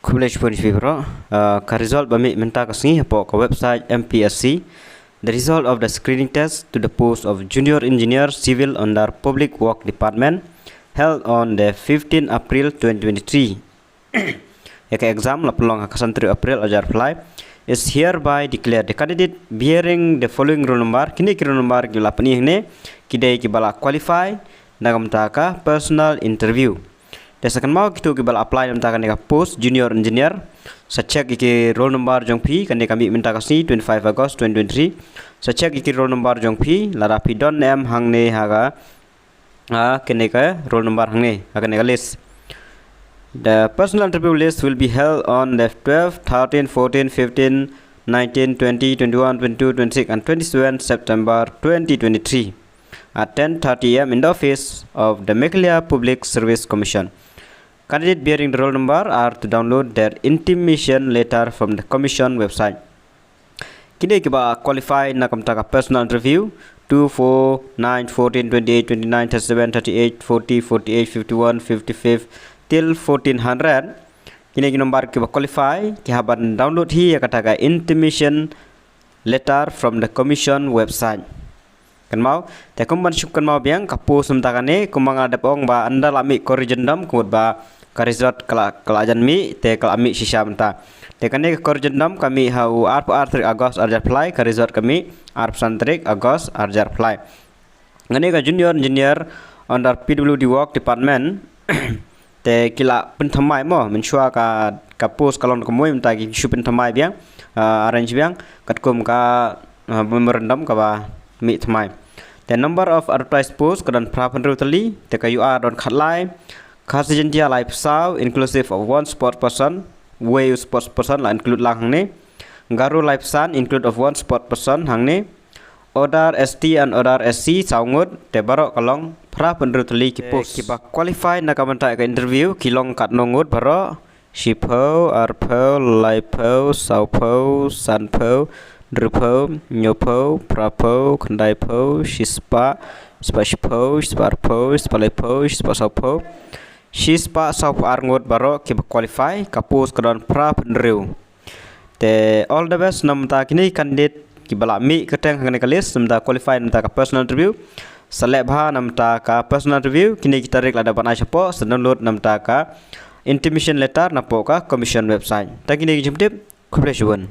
Kublai pun fibro, ka result bami minta kasih po ka website Mpsc. The result of the screening test to the post of Junior Engineer Civil under Public Work Department held on the 15 April 2023. Yaka exam la pelong hakasan 3 April ajar apply is hereby declared the candidate bearing the following roll number kini ki roll number gila penih ne kidai ki bala qualify nagam taka personal interview. Desakan mau kita kibal apply dalam takan nega post junior engineer. Sacek iki roll number jong pi kan kami minta kasih 25 August 2023. Sacek iki roll number jong pi lara pi don name hang ne haga kene ka roll number hang ne haga nega list. The personal interview list will be held on the 12, 13, 14, 15, 19, 20, 21, 22, 26 and 27 September 2023 at 10:30 am in the office of the Meghalaya Public Service Commission. Candidates bearing the roll number are to download their intimation letter from the commission website. Kini kiba qualify na kamtaka personal interview 2, 4, 9, 14, 28, 29, 37, 38, 40, 48, 51, 55 till 1400. Kini nomor kiba qualify kihaban download hi kataka intimation letter from the commission website. Kan mau te kumban syuk kan mau biang kapu semtakane kumang ada pong ba anda lami korjendam kumut ba karizat kelajan mi te kelami sisa menta te kane korjendam kami hau arp artrik agos arjar apply karizat kami arp santrik agos arjar apply ngane ka junior engineer under PWD work department te kila pentamai mo mensua ka kapus kalon kemoi menta ki shu pentamai biang arrange biang katkum ka memorandum ka ba mi thamai. The number of advertised posts kadan prapan rutali te ka you are don khatlai khasijentia live saw inclusive of one sport person way sports person la include lang ne garu live san include of one sport person hang ne order ST and order SC saungut te barok kalong prapan rutali ki post kiba qualify na kamanta ka interview kilong kat nongut barok shipo arpo lipo saupo sanpo Drupo, nyopo, prapo, kandaipo, shispa, spashipo, sparpo, spalepo, spasopo, shispa saup arngot baro kiba qualify kapus kadon pra penriu. Te all the best namta kini candidate kibala mi keteng hangane kalis namta qualify namta ka personal interview. Salebha namta ka personal interview kini kita rek lada panai chapo download namta ka intimation letter napo ka commission website. Ta kini jumtip kublai